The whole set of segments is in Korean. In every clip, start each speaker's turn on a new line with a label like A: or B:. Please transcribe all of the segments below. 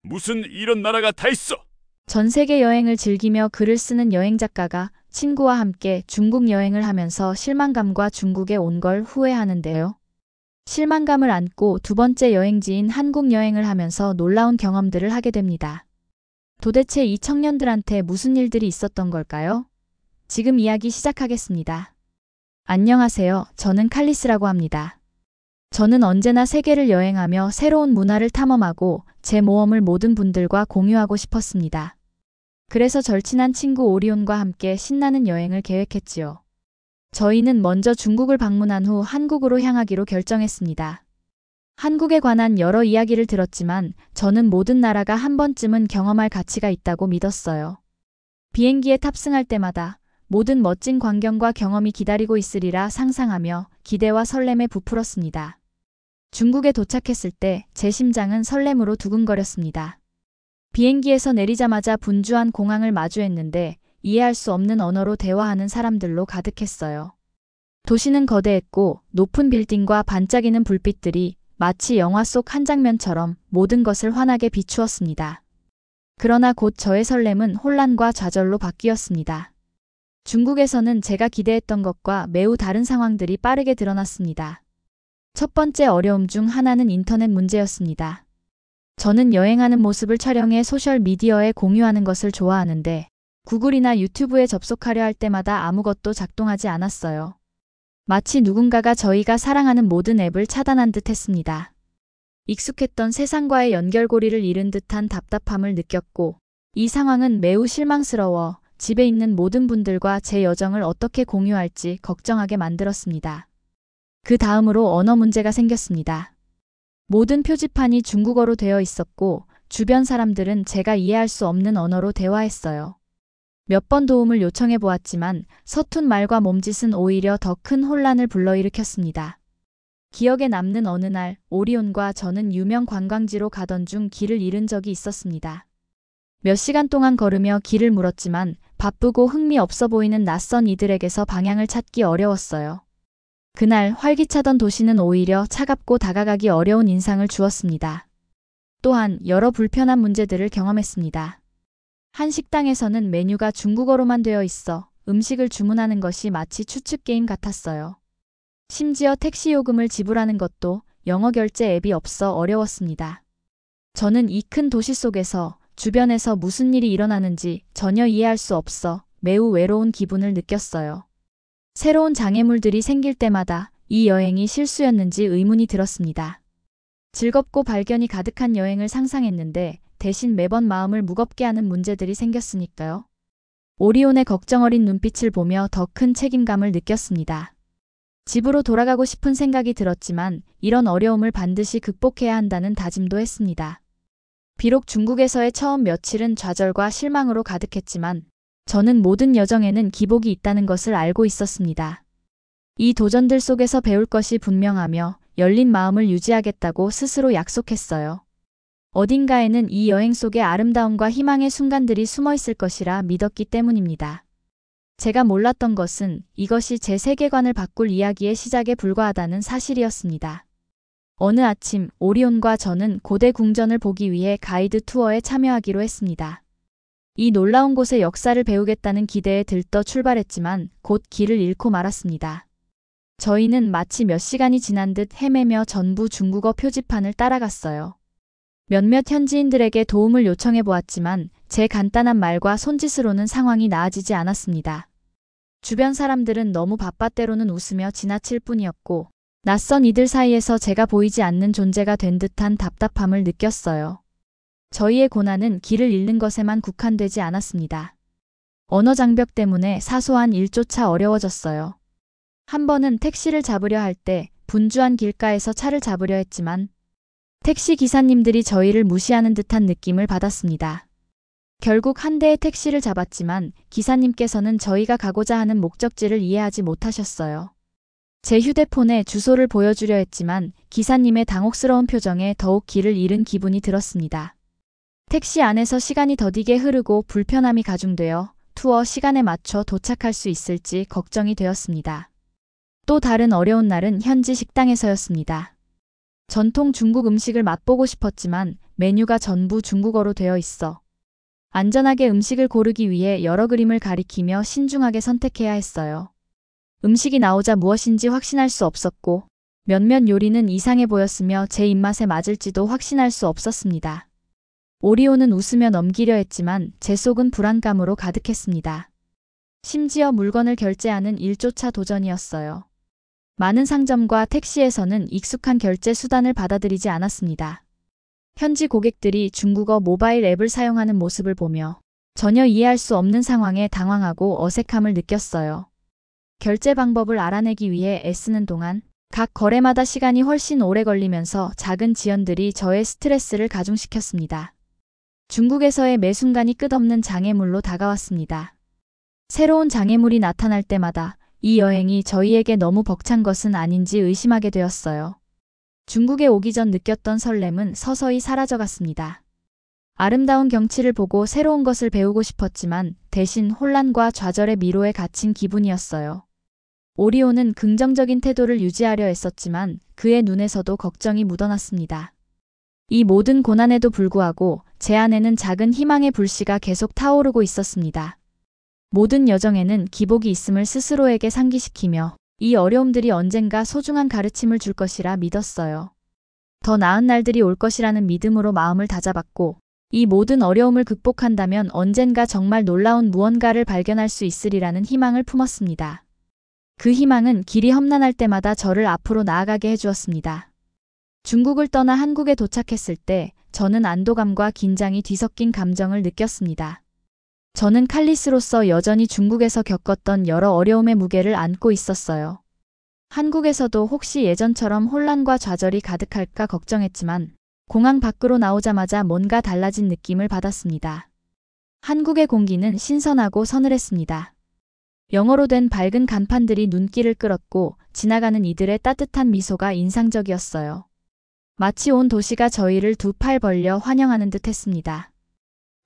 A: 무슨 이런 나라가 다 있어?
B: 전 세계 여행을 즐기며 글을 쓰는 여행 작가가 친구와 함께 중국 여행을 하면서 실망감과 중국에 온 걸 후회하는데요. 실망감을 안고 두 번째 여행지인 한국 여행을 하면서 놀라운 경험들을 하게 됩니다. 도대체 이 청년들한테 무슨 일들이 있었던 걸까요? 지금 이야기 시작하겠습니다. 안녕하세요. 저는 칼리스라고 합니다. 저는 언제나 세계를 여행하며 새로운 문화를 탐험하고 제 모험을 모든 분들과 공유하고 싶었습니다. 그래서 절친한 친구 오리온과 함께 신나는 여행을 계획했지요. 저희는 먼저 중국을 방문한 후 한국으로 향하기로 결정했습니다. 한국에 관한 여러 이야기를 들었지만 저는 모든 나라가 한 번쯤은 경험할 가치가 있다고 믿었어요. 비행기에 탑승할 때마다 모든 멋진 광경과 경험이 기다리고 있으리라 상상하며 기대와 설렘에 부풀었습니다. 중국에 도착했을 때 제 심장은 설렘으로 두근거렸습니다. 비행기에서 내리자마자 분주한 공항을 마주했는데 이해할 수 없는 언어로 대화하는 사람들로 가득했어요. 도시는 거대했고 높은 빌딩과 반짝이는 불빛들이 마치 영화 속 한 장면처럼 모든 것을 환하게 비추었습니다. 그러나 곧 저의 설렘은 혼란과 좌절로 바뀌었습니다. 중국에서는 제가 기대했던 것과 매우 다른 상황들이 빠르게 드러났습니다. 첫 번째 어려움 중 하나는 인터넷 문제였습니다. 저는 여행하는 모습을 촬영해 소셜미디어에 공유하는 것을 좋아하는데 구글이나 유튜브에 접속하려 할 때마다 아무것도 작동하지 않았어요. 마치 누군가가 저희가 사랑하는 모든 앱을 차단한 듯 했습니다. 익숙했던 세상과의 연결고리를 잃은 듯한 답답함을 느꼈고 이 상황은 매우 실망스러워 집에 있는 모든 분들과 제 여정을 어떻게 공유할지 걱정하게 만들었습니다. 그 다음으로 언어 문제가 생겼습니다. 모든 표지판이 중국어로 되어 있었고 주변 사람들은 제가 이해할 수 없는 언어로 대화했어요. 몇 번 도움을 요청해 보았지만 서툰 말과 몸짓은 오히려 더 큰 혼란을 불러일으켰습니다. 기억에 남는 어느 날 오리온과 저는 유명 관광지로 가던 중 길을 잃은 적이 있었습니다. 몇 시간 동안 걸으며 길을 물었지만 바쁘고 흥미없어 보이는 낯선 이들에게서 방향을 찾기 어려웠어요. 그날 활기차던 도시는 오히려 차갑고 다가가기 어려운 인상을 주었습니다. 또한 여러 불편한 문제들을 경험했습니다. 한 식당에서는 메뉴가 중국어로만 되어 있어 음식을 주문하는 것이 마치 추측게임 같았어요. 심지어 택시 요금을 지불하는 것도 영어 결제 앱이 없어 어려웠습니다. 저는 이 큰 도시 속에서 주변에서 무슨 일이 일어나는지 전혀 이해할 수 없어 매우 외로운 기분을 느꼈어요. 새로운 장애물들이 생길 때마다 이 여행이 실수였는지 의문이 들었습니다. 즐겁고 발견이 가득한 여행을 상상했는데 대신 매번 마음을 무겁게 하는 문제들이 생겼으니까요. 오리온의 걱정 어린 눈빛을 보며 더 큰 책임감을 느꼈습니다. 집으로 돌아가고 싶은 생각이 들었지만 이런 어려움을 반드시 극복해야 한다는 다짐도 했습니다. 비록 중국에서의 처음 며칠은 좌절과 실망으로 가득했지만 저는 모든 여정에는 기복이 있다는 것을 알고 있었습니다. 이 도전들 속에서 배울 것이 분명하며 열린 마음을 유지하겠다고 스스로 약속했어요. 어딘가에는 이 여행 속에 아름다움과 희망의 순간들이 숨어 있을 것이라 믿었기 때문입니다. 제가 몰랐던 것은 이것이 제 세계관을 바꿀 이야기의 시작에 불과하다는 사실이었습니다. 어느 아침 오리온과 저는 고대 궁전을 보기 위해 가이드 투어에 참여하기로 했습니다. 이 놀라운 곳의 역사를 배우겠다는 기대에 들떠 출발했지만 곧 길을 잃고 말았습니다. 저희는 마치 몇 시간이 지난 듯 헤매며 전부 중국어 표지판을 따라갔어요. 몇몇 현지인들에게 도움을 요청해 보았지만 제 간단한 말과 손짓으로는 상황이 나아지지 않았습니다. 주변 사람들은 너무 바빠 때로는 웃으며 지나칠 뿐이었고 낯선 이들 사이에서 제가 보이지 않는 존재가 된 듯한 답답함을 느꼈어요. 저희의 고난은 길을 잃는 것에만 국한되지 않았습니다. 언어 장벽 때문에 사소한 일조차 어려워졌어요. 한 번은 택시를 잡으려 할 때 분주한 길가에서 차를 잡으려 했지만 택시 기사님들이 저희를 무시하는 듯한 느낌을 받았습니다. 결국 한 대의 택시를 잡았지만 기사님께서는 저희가 가고자 하는 목적지를 이해하지 못하셨어요. 제 휴대폰에 주소를 보여주려 했지만 기사님의 당혹스러운 표정에 더욱 길을 잃은 기분이 들었습니다. 택시 안에서 시간이 더디게 흐르고 불편함이 가중되어 투어 시간에 맞춰 도착할 수 있을지 걱정이 되었습니다. 또 다른 어려운 날은 현지 식당에서였습니다. 전통 중국 음식을 맛보고 싶었지만 메뉴가 전부 중국어로 되어 있어. 안전하게 음식을 고르기 위해 여러 그림을 가리키며 신중하게 선택해야 했어요. 음식이 나오자 무엇인지 확신할 수 없었고 몇몇 요리는 이상해 보였으며 제 입맛에 맞을지도 확신할 수 없었습니다. 오리오는 웃으며 넘기려 했지만 제 속은 불안감으로 가득했습니다. 심지어 물건을 결제하는 일조차 도전이었어요. 많은 상점과 택시에서는 익숙한 결제 수단을 받아들이지 않았습니다. 현지 고객들이 중국어 모바일 앱을 사용하는 모습을 보며 전혀 이해할 수 없는 상황에 당황하고 어색함을 느꼈어요. 결제 방법을 알아내기 위해 애쓰는 동안 각 거래마다 시간이 훨씬 오래 걸리면서 작은 지연들이 저의 스트레스를 가중시켰습니다. 중국에서의 매 순간이 끝없는 장애물로 다가왔습니다. 새로운 장애물이 나타날 때마다 이 여행이 저희에게 너무 벅찬 것은 아닌지 의심하게 되었어요. 중국에 오기 전 느꼈던 설렘은 서서히 사라져갔습니다. 아름다운 경치를 보고 새로운 것을 배우고 싶었지만 대신 혼란과 좌절의 미로에 갇힌 기분이었어요. 오리오는 긍정적인 태도를 유지하려 했었지만 그의 눈에서도 걱정이 묻어났습니다. 이 모든 고난에도 불구하고 제 안에는 작은 희망의 불씨가 계속 타오르고 있었습니다. 모든 여정에는 기복이 있음을 스스로에게 상기시키며 이 어려움들이 언젠가 소중한 가르침을 줄 것이라 믿었어요. 더 나은 날들이 올 것이라는 믿음으로 마음을 다잡았고 이 모든 어려움을 극복한다면 언젠가 정말 놀라운 무언가를 발견할 수 있으리라는 희망을 품었습니다. 그 희망은 길이 험난할 때마다 저를 앞으로 나아가게 해주었습니다. 중국을 떠나 한국에 도착했을 때 저는 안도감과 긴장이 뒤섞인 감정을 느꼈습니다. 저는 칼리스로서 여전히 중국에서 겪었던 여러 어려움의 무게를 안고 있었어요. 한국에서도 혹시 예전처럼 혼란과 좌절이 가득할까 걱정했지만 공항 밖으로 나오자마자 뭔가 달라진 느낌을 받았습니다. 한국의 공기는 신선하고 서늘했습니다. 영어로 된 밝은 간판들이 눈길을 끌었고 지나가는 이들의 따뜻한 미소가 인상적이었어요. 마치 온 도시가 저희를 두 팔 벌려 환영하는 듯 했습니다.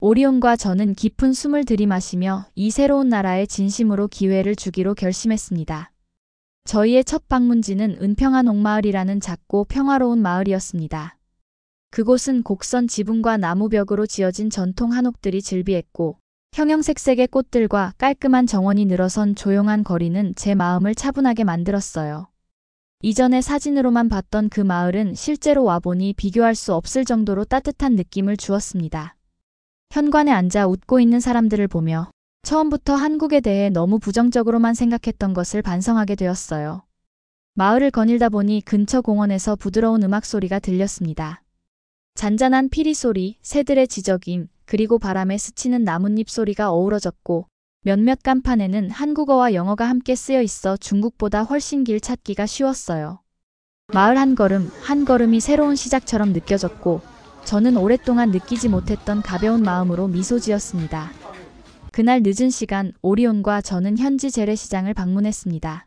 B: 오리온과 저는 깊은 숨을 들이마시며 이 새로운 나라에 진심으로 기회를 주기로 결심했습니다. 저희의 첫 방문지는 은평한 옥마을이라는 작고 평화로운 마을이었습니다. 그곳은 곡선 지붕과 나무벽으로 지어진 전통 한옥들이 즐비했고 형형색색의 꽃들과 깔끔한 정원이 늘어선 조용한 거리는 제 마음을 차분하게 만들었어요. 이전에 사진으로만 봤던 그 마을은 실제로 와보니 비교할 수 없을 정도로 따뜻한 느낌을 주었습니다. 현관에 앉아 웃고 있는 사람들을 보며 처음부터 한국에 대해 너무 부정적으로만 생각했던 것을 반성하게 되었어요. 마을을 거닐다 보니 근처 공원에서 부드러운 음악 소리가 들렸습니다. 잔잔한 피리 소리, 새들의 지저귐, 그리고 바람에 스치는 나뭇잎 소리가 어우러졌고 몇몇 간판에는 한국어와 영어가 함께 쓰여 있어 중국보다 훨씬 길 찾기가 쉬웠어요. 마을 한 걸음, 한 걸음이 새로운 시작처럼 느껴졌고 저는 오랫동안 느끼지 못했던 가벼운 마음으로 미소 지었습니다. 그날 늦은 시간 오리온과 저는 현지 재래시장을 방문했습니다.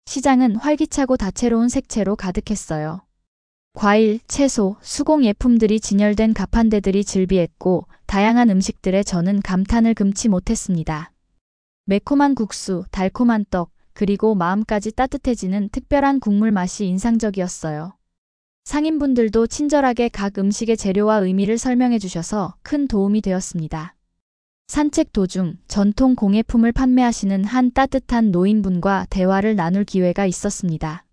B: 시장은 활기차고 다채로운 색채로 가득했어요. 과일, 채소, 수공 예품들이 진열된 가판대들이 즐비했고 다양한 음식들에 저는 감탄을 금치 못했습니다. 매콤한 국수, 달콤한 떡, 그리고 마음까지 따뜻해지는 특별한 국물 맛이 인상적이었어요. 상인분들도 친절하게 각 음식의 재료와 의미를 설명해 주셔서 큰 도움이 되었습니다. 산책 도중 전통 공예품을 판매하시는 한 따뜻한 노인분과 대화를 나눌 기회가 있었습니다.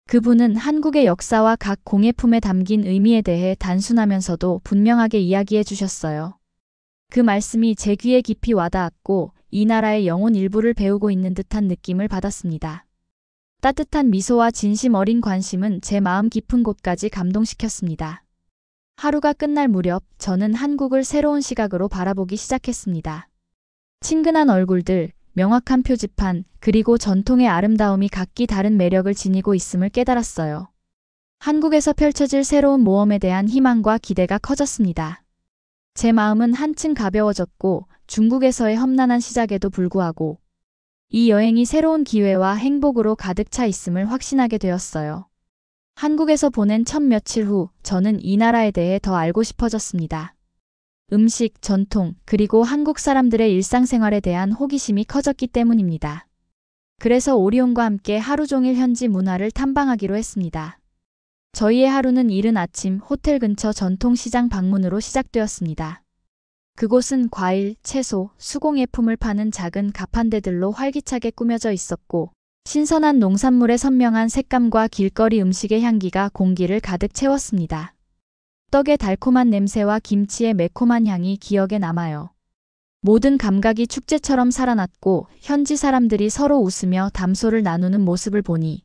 B: 그분은 한국의 역사와 각 공예품에 담긴 의미에 대해 단순하면서도 분명하게 이야기해 주셨어요. 그 말씀이 제 귀에 깊이 와닿았고 이 나라의 영혼 일부를 배우고 있는 듯한 느낌을 받았습니다. 따뜻한 미소와 진심 어린 관심은 제 마음 깊은 곳까지 감동시켰습니다. 하루가 끝날 무렵 저는 한국을 새로운 시각으로 바라보기 시작했습니다. 친근한 얼굴들, 명확한 표지판, 그리고 전통의 아름다움이 각기 다른 매력을 지니고 있음을 깨달았어요. 한국에서 펼쳐질 새로운 모험에 대한 희망과 기대가 커졌습니다. 제 마음은 한층 가벼워졌고 중국에서의 험난한 시작에도 불구하고 이 여행이 새로운 기회와 행복으로 가득 차 있음을 확신하게 되었어요. 한국에서 보낸 첫 며칠 후 저는 이 나라에 대해 더 알고 싶어졌습니다. 음식, 전통, 그리고 한국 사람들의 일상생활에 대한 호기심이 커졌기 때문입니다. 그래서 오리온과 함께 하루 종일 현지 문화를 탐방하기로 했습니다. 저희의 하루는 이른 아침 호텔 근처 전통시장 방문으로 시작되었습니다. 그곳은 과일, 채소, 수공예품을 파는 작은 가판대들로 활기차게 꾸며져 있었고 신선한 농산물의 선명한 색감과 길거리 음식의 향기가 공기를 가득 채웠습니다. 떡의 달콤한 냄새와 김치의 매콤한 향이 기억에 남아요. 모든 감각이 축제처럼 살아났고 현지 사람들이 서로 웃으며 담소를 나누는 모습을 보니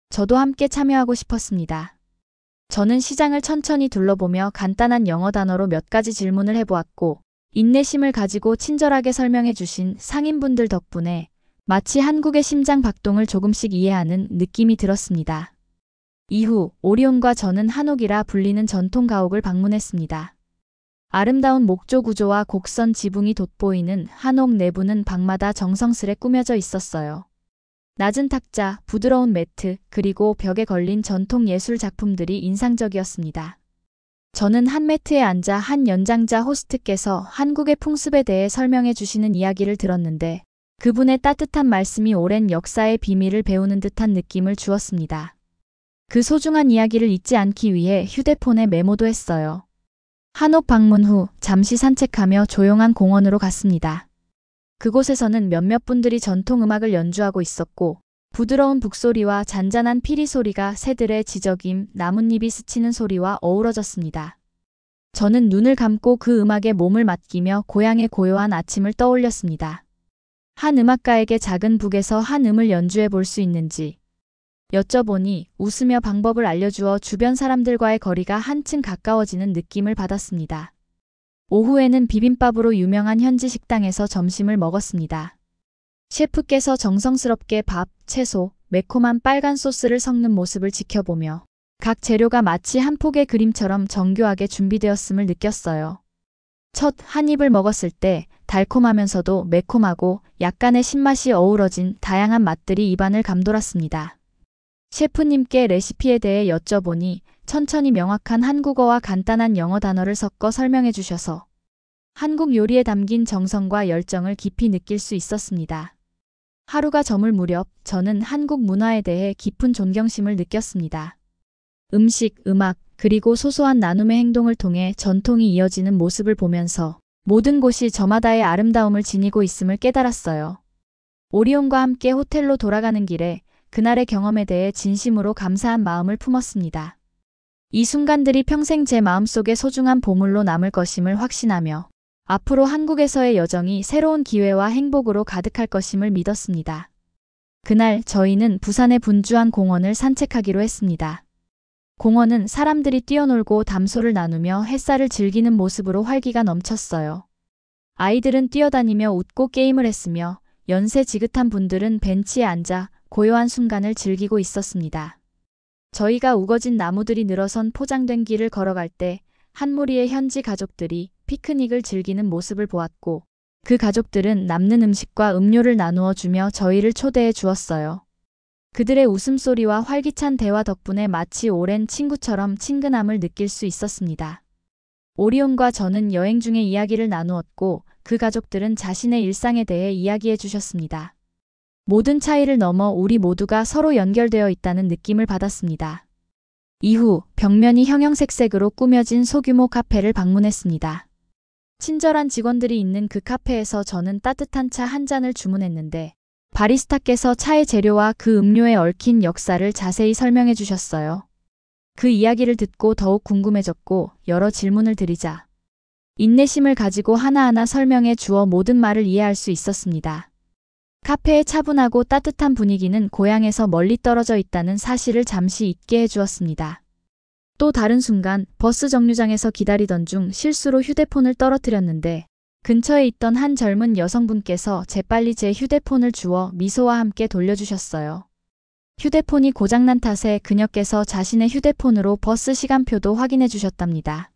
B: 저도 함께 참여하고 싶었습니다. 저는 시장을 천천히 둘러보며 간단한 영어 단어로 몇 가지 질문을 해보았고 인내심을 가지고 친절하게 설명해 주신 상인분들 덕분에 마치 한국의 심장 박동을 조금씩 이해하는 느낌이 들었습니다. 이후 오리온과 저는 한옥이라 불리는 전통 가옥을 방문했습니다. 아름다운 목조 구조와 곡선 지붕이 돋보이는 한옥 내부는 방마다 정성스레 꾸며져 있었어요. 낮은 탁자, 부드러운 매트, 그리고 벽에 걸린 전통 예술 작품들이 인상적이었습니다. 저는 한 매트에 앉아 한 연장자 호스트께서 한국의 풍습에 대해 설명해 주시는 이야기를 들었는데 그분의 따뜻한 말씀이 오랜 역사의 비밀을 배우는 듯한 느낌을 주었습니다. 그 소중한 이야기를 잊지 않기 위해 휴대폰에 메모도 했어요. 한옥 방문 후 잠시 산책하며 조용한 공원으로 갔습니다. 그곳에서는 몇몇 분들이 전통 음악을 연주하고 있었고 부드러운 북소리와 잔잔한 피리 소리가 새들의 지저귐, 나뭇잎이 스치는 소리와 어우러졌습니다. 저는 눈을 감고 그 음악에 몸을 맡기며 고향의 고요한 아침을 떠올렸습니다. 한 음악가에게 작은 북에서 한 음을 연주해 볼 수 있는지 여쭤보니 웃으며 방법을 알려주어 주변 사람들과의 거리가 한층 가까워지는 느낌을 받았습니다. 오후에는 비빔밥으로 유명한 현지 식당에서 점심을 먹었습니다. 셰프께서 정성스럽게 밥, 채소, 매콤한 빨간 소스를 섞는 모습을 지켜보며 각 재료가 마치 한 폭의 그림처럼 정교하게 준비되었음을 느꼈어요. 첫 한 입을 먹었을 때 달콤하면서도 매콤하고 약간의 신맛이 어우러진 다양한 맛들이 입안을 감돌았습니다. 셰프님께 레시피에 대해 여쭤보니 천천히 명확한 한국어와 간단한 영어 단어를 섞어 설명해 주셔서 한국 요리에 담긴 정성과 열정을 깊이 느낄 수 있었습니다. 하루가 저물 무렵 저는 한국 문화에 대해 깊은 존경심을 느꼈습니다. 음식, 음악, 그리고 소소한 나눔의 행동을 통해 전통이 이어지는 모습을 보면서 모든 곳이 저마다의 아름다움을 지니고 있음을 깨달았어요. 오리온과 함께 호텔로 돌아가는 길에 그날의 경험에 대해 진심으로 감사한 마음을 품었습니다. 이 순간들이 평생 제 마음속에 소중한 보물로 남을 것임을 확신하며 앞으로 한국에서의 여정이 새로운 기회와 행복으로 가득할 것임을 믿었습니다. 그날 저희는 부산의 분주한 공원을 산책하기로 했습니다. 공원은 사람들이 뛰어놀고 담소를 나누며 햇살을 즐기는 모습으로 활기가 넘쳤어요. 아이들은 뛰어다니며 웃고 게임을 했으며 연세 지긋한 분들은 벤치에 앉아 고요한 순간을 즐기고 있었습니다. 저희가 우거진 나무들이 늘어선 포장된 길을 걸어갈 때 한 무리의 현지 가족들이 피크닉을 즐기는 모습을 보았고 그 가족들은 남는 음식과 음료를 나누어 주며 저희를 초대해 주었어요. 그들의 웃음소리와 활기찬 대화 덕분에 마치 오랜 친구처럼 친근함을 느낄 수 있었습니다. 오리온과 저는 여행 중에 이야기를 나누었고 그 가족들은 자신의 일상에 대해 이야기해 주셨습니다. 모든 차이를 넘어 우리 모두가 서로 연결되어 있다는 느낌을 받았습니다. 이후 벽면이 형형색색으로 꾸며진 소규모 카페를 방문했습니다. 친절한 직원들이 있는 그 카페에서 저는 따뜻한 차 한 잔을 주문했는데 바리스타께서 차의 재료와 그 음료에 얽힌 역사를 자세히 설명해 주셨어요. 그 이야기를 듣고 더욱 궁금해졌고 여러 질문을 드리자 인내심을 가지고 하나하나 설명해 주어 모든 말을 이해할 수 있었습니다. 카페의 차분하고 따뜻한 분위기는 고향에서 멀리 떨어져 있다는 사실을 잠시 잊게 해주었습니다. 또 다른 순간 버스 정류장에서 기다리던 중 실수로 휴대폰을 떨어뜨렸는데 근처에 있던 한 젊은 여성분께서 재빨리 제 휴대폰을 주워 미소와 함께 돌려주셨어요. 휴대폰이 고장난 탓에 그녀께서 자신의 휴대폰으로 버스 시간표도 확인해 주셨답니다.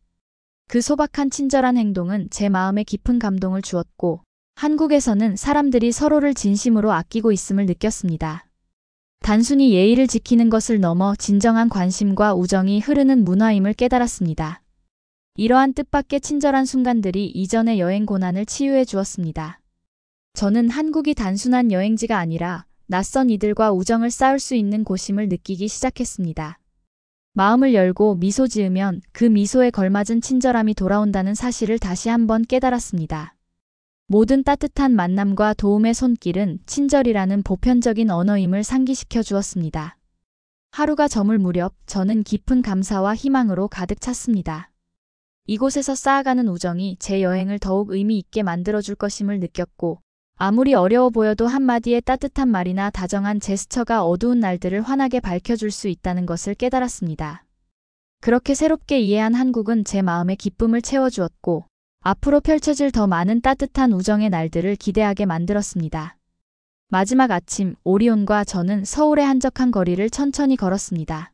B: 그 소박한 친절한 행동은 제 마음에 깊은 감동을 주었고 한국에서는 사람들이 서로를 진심으로 아끼고 있음을 느꼈습니다. 단순히 예의를 지키는 것을 넘어 진정한 관심과 우정이 흐르는 문화임을 깨달았습니다. 이러한 뜻밖의 친절한 순간들이 이전의 여행 고난을 치유해 주었습니다. 저는 한국이 단순한 여행지가 아니라 낯선 이들과 우정을 쌓을 수 있는 곳임을 느끼기 시작했습니다. 마음을 열고 미소 지으면 그 미소에 걸맞은 친절함이 돌아온다는 사실을 다시 한번 깨달았습니다. 모든 따뜻한 만남과 도움의 손길은 친절이라는 보편적인 언어임을 상기시켜 주었습니다. 하루가 저물 무렵 저는 깊은 감사와 희망으로 가득 찼습니다. 이곳에서 쌓아가는 우정이 제 여행을 더욱 의미 있게 만들어줄 것임을 느꼈고, 아무리 어려워 보여도 한마디의 따뜻한 말이나 다정한 제스처가 어두운 날들을 환하게 밝혀줄 수 있다는 것을 깨달았습니다. 그렇게 새롭게 이해한 한국은 제 마음에 기쁨을 채워주었고, 앞으로 펼쳐질 더 많은 따뜻한 우정의 날들을 기대하게 만들었습니다. 마지막 아침, 오리온과 저는 서울의 한적한 거리를 천천히 걸었습니다.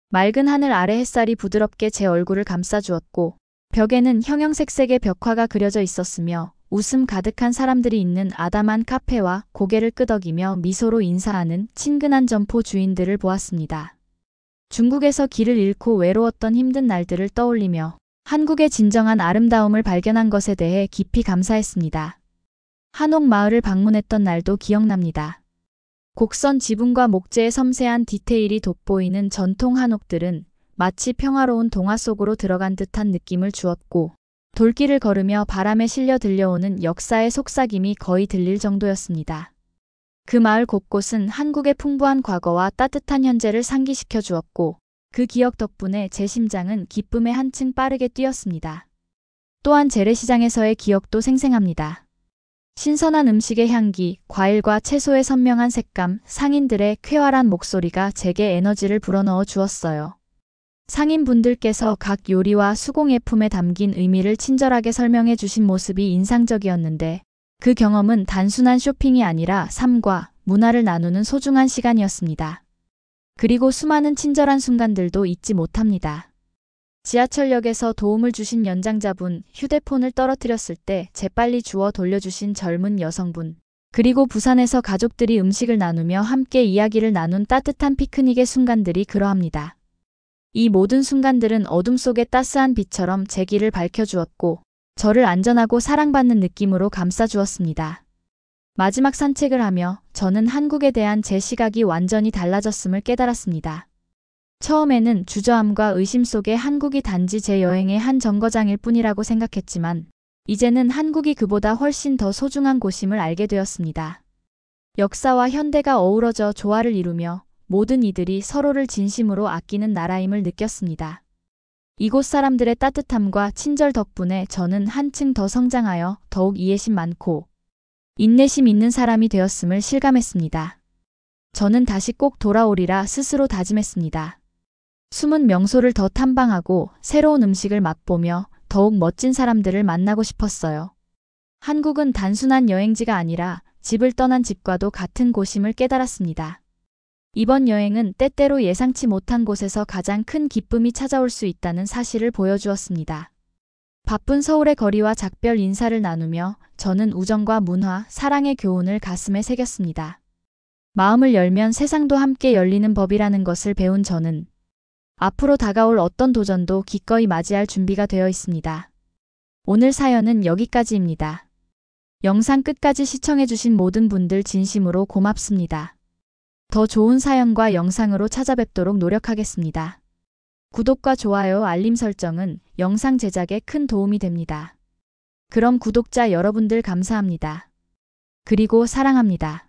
B: 맑은 하늘 아래 햇살이 부드럽게 제 얼굴을 감싸주었고, 벽에는 형형색색의 벽화가 그려져 있었으며 웃음 가득한 사람들이 있는 아담한 카페와 고개를 끄덕이며 미소로 인사하는 친근한 점포 주인들을 보았습니다. 중국에서 길을 잃고 외로웠던 힘든 날들을 떠올리며 한국의 진정한 아름다움을 발견한 것에 대해 깊이 감사했습니다. 한옥 마을을 방문했던 날도 기억납니다. 곡선 지붕과 목재의 섬세한 디테일이 돋보이는 전통 한옥들은 마치 평화로운 동화 속으로 들어간 듯한 느낌을 주었고, 돌길을 걸으며 바람에 실려 들려오는 역사의 속삭임이 거의 들릴 정도였습니다. 그 마을 곳곳은 한국의 풍부한 과거와 따뜻한 현재를 상기시켜 주었고, 그 기억 덕분에 제 심장은 기쁨에 한층 빠르게 뛰었습니다. 또한 재래시장에서의 기억도 생생합니다. 신선한 음식의 향기, 과일과 채소의 선명한 색감, 상인들의 쾌활한 목소리가 제게 에너지를 불어넣어 주었어요. 상인분들께서 각 요리와 수공예품에 담긴 의미를 친절하게 설명해 주신 모습이 인상적이었는데, 그 경험은 단순한 쇼핑이 아니라 삶과 문화를 나누는 소중한 시간이었습니다. 그리고 수많은 친절한 순간들도 잊지 못합니다. 지하철역에서 도움을 주신 연장자분, 휴대폰을 떨어뜨렸을 때 재빨리 주워 돌려주신 젊은 여성분, 그리고 부산에서 가족들이 음식을 나누며 함께 이야기를 나눈 따뜻한 피크닉의 순간들이 그러합니다. 이 모든 순간들은 어둠 속의 따스한 빛처럼 제 길을 밝혀주었고, 저를 안전하고 사랑받는 느낌으로 감싸주었습니다. 마지막 산책을 하며 저는 한국에 대한 제 시각이 완전히 달라졌음을 깨달았습니다. 처음에는 주저함과 의심 속에 한국이 단지 제 여행의 한 정거장일 뿐이라고 생각했지만, 이제는 한국이 그보다 훨씬 더 소중한 곳임을 알게 되었습니다. 역사와 현대가 어우러져 조화를 이루며 모든 이들이 서로를 진심으로 아끼는 나라임을 느꼈습니다. 이곳 사람들의 따뜻함과 친절 덕분에 저는 한층 더 성장하여 더욱 이해심 많고 인내심 있는 사람이 되었음을 실감했습니다. 저는 다시 꼭 돌아오리라 스스로 다짐했습니다. 숨은 명소를 더 탐방하고 새로운 음식을 맛보며 더욱 멋진 사람들을 만나고 싶었어요. 한국은 단순한 여행지가 아니라 집을 떠난 집과도 같은 곳임을 깨달았습니다. 이번 여행은 때때로 예상치 못한 곳에서 가장 큰 기쁨이 찾아올 수 있다는 사실을 보여주었습니다. 바쁜 서울의 거리와 작별 인사를 나누며 저는 우정과 문화, 사랑의 교훈을 가슴에 새겼습니다. 마음을 열면 세상도 함께 열리는 법이라는 것을 배운 저는 앞으로 다가올 어떤 도전도 기꺼이 맞이할 준비가 되어 있습니다. 오늘 사연은 여기까지입니다. 영상 끝까지 시청해주신 모든 분들 진심으로 고맙습니다. 더 좋은 사연과 영상으로 찾아뵙도록 노력하겠습니다. 구독과 좋아요, 알림 설정은 영상 제작에 큰 도움이 됩니다. 그럼 구독자 여러분들 감사합니다. 그리고 사랑합니다.